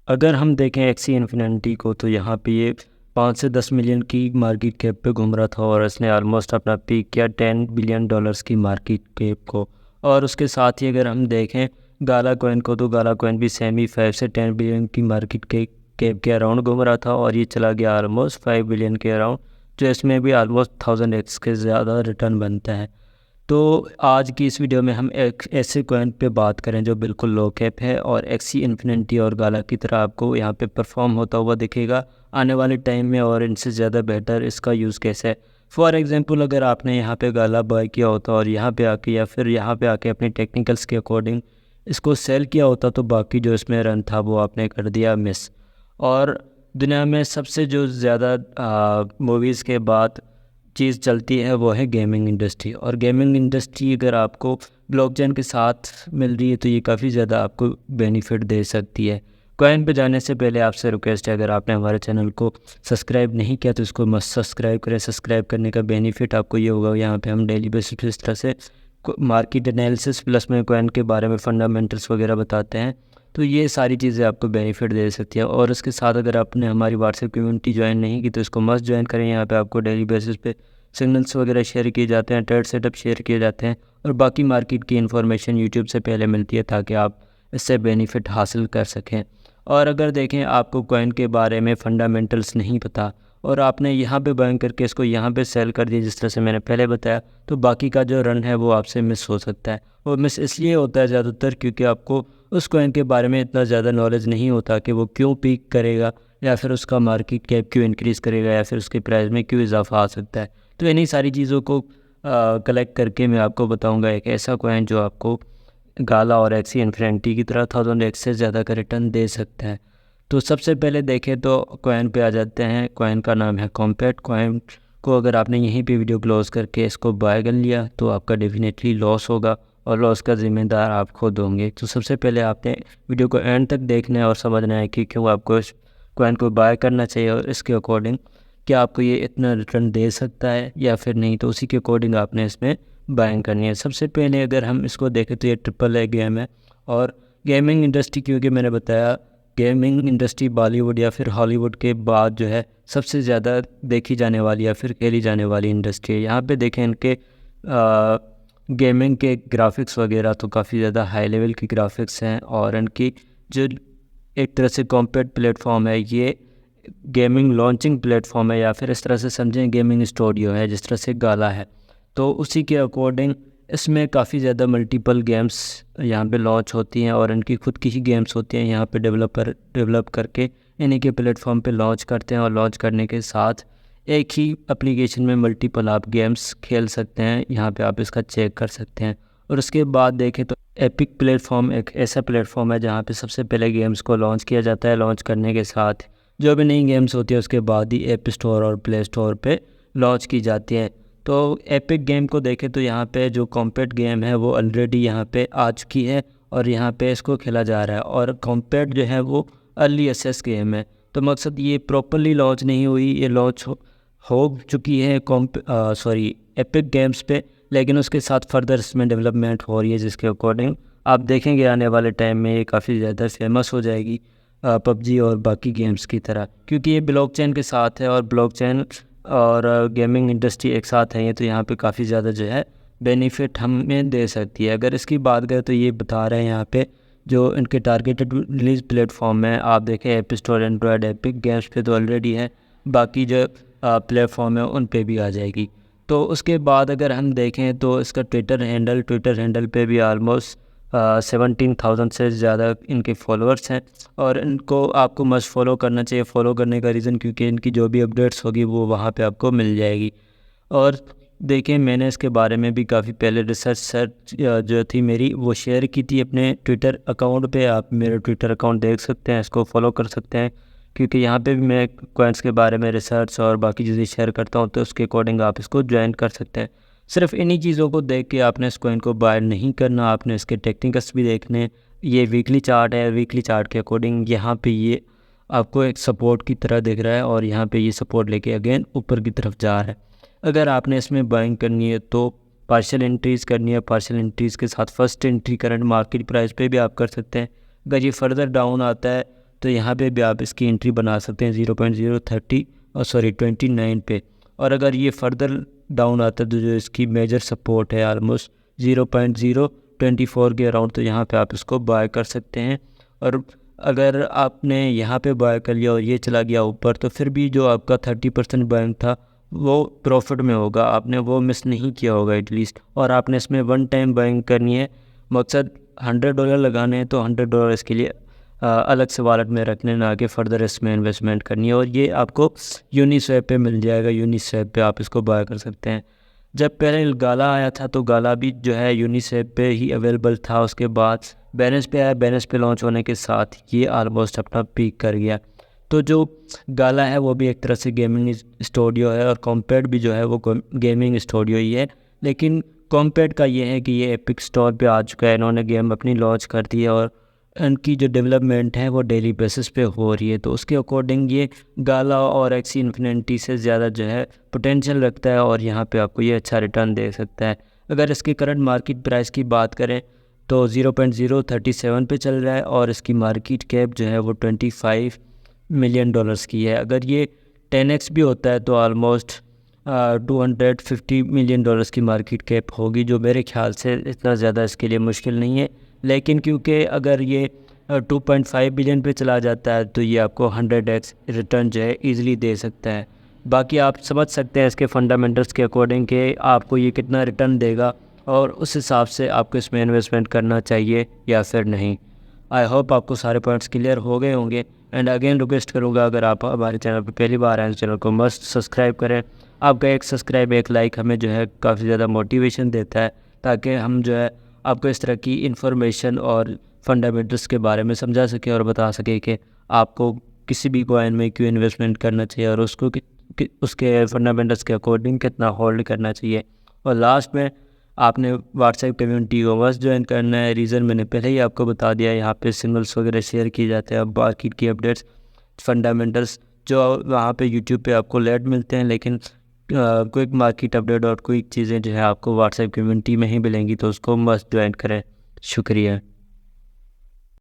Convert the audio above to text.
अगर हम देखें एक्सी इन्फिनिटी को तो यहाँ पे ये 5 से 10 मिलियन की मार्केट कैप पे घूम रहा था और इसने ऑलमोस्ट अपना पीक किया $10 बिलियन की मार्केट कैप को। और उसके साथ ही अगर हम देखें गाला कॉइन को, तो गाला कॉइन भी सेम ही 5 से 10 बिलियन की मार्केट के कैप के अराउंड घूम रहा था और ये चला गया ऑलमोस्ट 5 बिलियन के अराउंड, जो इसमें भी ऑलमोस्ट 1000x के ज़्यादा रिटर्न बनता है। तो आज की इस वीडियो में हम एक ऐसे कॉइन पे बात करें जो बिल्कुल लो कैप है और एक्सी इन्फिनिटी और गाला की तरह आपको यहाँ पे परफॉर्म होता हुआ दिखेगा आने वाले टाइम में, और इनसे ज़्यादा बेहतर इसका यूज़ कैसे है। फॉर एग्जांपल अगर आपने यहाँ पे गाला बाय किया होता और यहाँ पे आके या फिर यहाँ पे आके अपने टेक्निकल्स के अकॉर्डिंग इसको सेल किया होता, तो बाकी जो इसमें रन था वो आपने कर दिया मिस। और दुनिया में सबसे जो ज़्यादा मूवीज़ के बाद चीज़ चलती है वो है गेमिंग इंडस्ट्री। और गेमिंग इंडस्ट्री अगर आपको ब्लॉकचेन के साथ मिल रही है तो ये काफ़ी ज़्यादा आपको बेनिफिट दे सकती है। कॉइन पे जाने से पहले आपसे रिक्वेस्ट है, अगर आपने हमारे चैनल को सब्सक्राइब नहीं किया तो इसको मस्ट सब्सक्राइब करें। सब्सक्राइब करने का बेनिफिट आपको ये होगा, यहाँ पे हम डेली बेसिस पे इस तरह से मार्केट एनालिसिस प्लस में कॉइन के बारे में फंडामेंटल्स वगैरह बताते हैं, तो ये सारी चीज़ें आपको बेनिफिट दे सकती है। और उसके साथ अगर आपने हमारी व्हाट्सएप कम्युनिटी ज्वाइन नहीं की तो इसको मस्ट ज्वाइन करें। यहाँ पे आपको डेली बेसिस पे सिग्नल्स वगैरह शेयर किए जाते हैं, ट्रेड सेटअप शेयर किए जाते हैं और बाकी मार्केट की इन्फॉर्मेशन यूट्यूब से पहले मिलती है ताकि आप इससे बेनिफिट हासिल कर सकें। और अगर देखें आपको कॉइन के बारे में फंडामेंटल्स नहीं पता और आपने यहाँ पे बाइंग करके इसको यहाँ पे सेल कर दिया जिस तरह से मैंने पहले बताया, तो बाकी का जो रन है वो आपसे मिस हो सकता है। वो मिस इसलिए होता है ज़्यादातर क्योंकि आपको उस कॉइन के बारे में इतना ज़्यादा नॉलेज नहीं होता कि वो क्यों पीक करेगा या फिर उसका मार्केट कैप क्यों इंक्रीज़ करेगा या फिर उसके प्राइस में क्यों इजाफा आ सकता है। तो इन्हीं सारी चीज़ों को कलेक्ट करके मैं आपको बताऊंगा एक ऐसा कॉइन जो आपको गाला और एक्सी इन्फिनिटी की तरह 1000x से ज़्यादा का रिटर्न दे सकता है। तो सबसे पहले देखें तो कॉइन पे आ जाते हैं। कॉइन का नाम है कॉम्पैक्ट। कॉइन को अगर आपने यहीं पे वीडियो क्लोज करके इसको बाय कर लिया तो आपका डेफिनेटली लॉस होगा और लॉस का ज़िम्मेदार आप खुद होंगे। तो सबसे पहले आपने वीडियो को एंड तक देखना है और समझना है कि क्यों आपको इस कॉइन को बाय करना चाहिए और इसके अकॉर्डिंग क्या आपको ये इतना रिटर्न दे सकता है या फिर नहीं, तो उसी के अकॉर्डिंग आपने इसमें बाइंग करनी है। सबसे पहले अगर हम इसको देखें तो ये ट्रिपल ए गेम है और गेमिंग इंडस्ट्री, क्योंकि मैंने बताया गेमिंग इंडस्ट्री बॉलीवुड या फिर हॉलीवुड के बाद जो है सबसे ज़्यादा देखी जाने वाली या फिर खेली जाने वाली इंडस्ट्री है। यहाँ पे देखें इनके गेमिंग के ग्राफिक्स वगैरह तो काफ़ी ज़्यादा हाई लेवल की ग्राफिक्स हैं और इनकी जो एक तरह से कॉम्पैक्ट प्लेटफॉर्म है, ये गेमिंग लॉन्चिंग प्लेटफॉर्म है या फिर इस तरह से समझें गेमिंग स्टूडियो है जिस तरह से गाला है। तो उसी के अकॉर्डिंग इसमें काफ़ी ज़्यादा मल्टीपल गेम्स यहाँ पे लॉन्च होती हैं और इनकी खुद की ही गेम्स होती हैं। यहाँ पे डेवलपर डेवलप करके इन्हीं के प्लेटफॉर्म पे लॉन्च करते हैं और लॉन्च करने के साथ एक ही एप्लीकेशन में मल्टीपल आप गेम्स खेल सकते हैं। यहाँ पे आप इसका चेक कर सकते हैं। और उसके बाद देखें तो एपिक प्लेटफॉर्म एक ऐसा प्लेटफॉर्म है जहाँ पे सबसे पहले गेम्स को लॉन्च किया जाता है। लॉन्च करने के साथ जो भी नई गेम्स होती है उसके बाद ही ऐप स्टोर और प्ले स्टोर पे लॉन्च की जाती है। तो एपिक गेम को देखें तो यहाँ पे जो कॉम्पैक्ट गेम है वो ऑलरेडी यहाँ पे आ चुकी है और यहाँ पे इसको खेला जा रहा है। और कॉम्पैक्ट जो है वो अर्ली एक्सेस गेम है, तो मकसद ये प्रॉपरली लॉन्च नहीं हुई, ये लॉन्च हो चुकी है एपिक गेम्स पे, लेकिन उसके साथ फर्दर इसमें डेवलपमेंट हो रही है जिसके अकॉर्डिंग आप देखेंगे आने वाले टाइम में ये काफ़ी ज़्यादा फेमस हो जाएगी पबजी और बाकी गेम्स की तरह, क्योंकि ये ब्लॉकचेन के साथ है और ब्लॉकचेन और गेमिंग इंडस्ट्री एक साथ है। तो यहाँ पे काफ़ी ज़्यादा जो है बेनिफिट हमें दे सकती है। अगर इसकी बात करें तो ये बता रहे हैं यहाँ पे जो इनके टारगेटेड रिलीज प्लेटफॉर्म है, आप देखें app store, Android, epic games पे तो ऑलरेडी है, बाकी जो प्लेटफॉर्म है उन पे भी आ जाएगी। तो उसके बाद अगर हम देखें तो इसका ट्विटर हैंडल पे भी ऑलमोस्ट 17,000 से ज़्यादा इनके फॉलोअर्स हैं और इनको आपको मस्ट फॉलो करना चाहिए। फॉलो करने का रीज़न क्योंकि इनकी जो भी अपडेट्स होगी वो वहाँ पे आपको मिल जाएगी। और देखें मैंने इसके बारे में भी काफ़ी पहले रिसर्च जो थी मेरी वो शेयर की थी अपने ट्विटर अकाउंट पे। आप मेरे ट्विटर अकाउंट देख सकते हैं, इसको फॉलो कर सकते हैं, क्योंकि यहाँ पे भी मैं कॉइन्स के बारे में रिसर्च और बाकी चीज़ें शेयर करता हूँ, तो उसके अकॉर्डिंग आप इसको ज्वाइन कर सकते हैं। सिर्फ इन्हीं चीज़ों को देख के आपने इस कॉइन को बाय नहीं करना, आपने इसके टेक्निकल्स भी देखने। ये वीकली चार्ट है, वीकली चार्ट के अकॉर्डिंग यहाँ पे ये आपको एक सपोर्ट की तरह दिख रहा है और यहाँ पे ये सपोर्ट लेके अगेन ऊपर की तरफ जा रहा है। अगर आपने इसमें बाइंग करनी है तो पार्शियल एंट्रीज़ करनी है, पार्शियल एंट्रीज़ के साथ first entry current market price पे भी आप कर सकते हैं। अगर ये फर्दर डाउन आता है तो यहाँ पे भी आप इसकी एंट्री बना सकते हैं 0.029 पे। और अगर ये फर्दर डाउन आता है तो जो इसकी मेजर सपोर्ट है ऑलमोस्ट 0.024 के अराउंड, तो यहाँ पे आप इसको बाय कर सकते हैं। और अगर आपने यहाँ पे बाय कर लिया और ये चला गया ऊपर, तो फिर भी जो आपका 30% बाइंग था वो प्रॉफिट में होगा, आपने वो मिस नहीं किया होगा एटलीस्ट। और आपने इसमें वन टाइम बाइंग करनी है, मकसद $100 लगाने हैं तो $100 इसके लिए अलग से वॉलेट में रखने, ना कि फर्दर इसमें इन्वेस्टमेंट करनी है। और ये आपको यूनिस्वैप पे मिल जाएगा, यूनिस्वैप पे आप इसको बाय कर सकते हैं। जब पहले गाला आया था तो गाला भी जो है यूनिस्वैप पे ही अवेलेबल था, उसके बाद बैलेंस पे आया, बैलेंस पे लॉन्च होने के साथ ये ऑलमोस्ट अपना पीक कर गया। तो जो गाला है वो भी एक तरह से गेमिंग स्टूडियो है, और कॉम्पैट भी जो है वो गेमिंग स्टूडियो ही है। लेकिन कॉम्पैट का ये है कि ये एपिक स्टोर पे आ चुका है, इन्होंने गेम अपनी लॉन्च कर दी है और इनकी जो डेवलपमेंट है वो डेली बेसिस पे हो रही है। तो उसके अकॉर्डिंग ये गाला और एक्सी इन्फिनिटी से ज़्यादा जो है पोटेंशियल रखता है, और यहाँ पे आपको ये अच्छा रिटर्न दे सकता है। अगर इसकी करंट मार्केट प्राइस की बात करें तो 0.037 पे चल रहा है, और इसकी मार्केट कैप जो है वो $25 मिलियन की है। अगर ये 10x भी होता है तो ऑलमोस्ट $250 मिलियन की मार्केट कैप होगी, जो मेरे ख्याल से इतना ज़्यादा इसके लिए मुश्किल नहीं है। लेकिन क्योंकि अगर ये 2.5 बिलियन पे चला जाता है तो ये आपको 100x रिटर्न जो है ईज़िली दे सकता है। बाकी आप समझ सकते हैं इसके फंडामेंटल्स के अकॉर्डिंग कि आपको ये कितना रिटर्न देगा, और उस हिसाब से आपको इसमें इन्वेस्टमेंट करना चाहिए या फिर नहीं। आई होप आपको सारे पॉइंट्स क्लियर हो गए होंगे। एंड अगेन रिक्वेस्ट करूँगा, अगर आप हमारे चैनल पर पहली बार आए तो चैनल को मस्ट सब्सक्राइब करें। आपका एक सब्सक्राइब, एक लाइक हमें जो है काफ़ी ज़्यादा मोटिवेशन देता है, ताकि हम जो है आपको इस तरह की इन्फॉर्मेशन और फंडामेंटल्स के बारे में समझा सकें और बता सकें कि आपको किसी भी कॉइन में क्यों इन्वेस्टमेंट करना चाहिए और उसको उसके फंडामेंटल्स के अकॉर्डिंग कितना होल्ड करना चाहिए। और लास्ट में आपने व्हाट्सएप कम्युनिटी को मस्ट ज्वाइन करना है। रीज़न मैंने पहले ही आपको बता दिया, यहाँ पे सिग्नल्स वगैरह शेयर किए जाते हैं, मार्केट की अपडेट्स, फंडामेंटल्स जो वहाँ पे यूट्यूब पे आपको लेट मिलते हैं, लेकिन क्विक मार्केट अपडेट और क्विक चीज़ें जो है आपको व्हाट्सएप कम्युनिटी में ही मिलेंगी, तो उसको मस्ट ज्वाइन करें। शुक्रिया।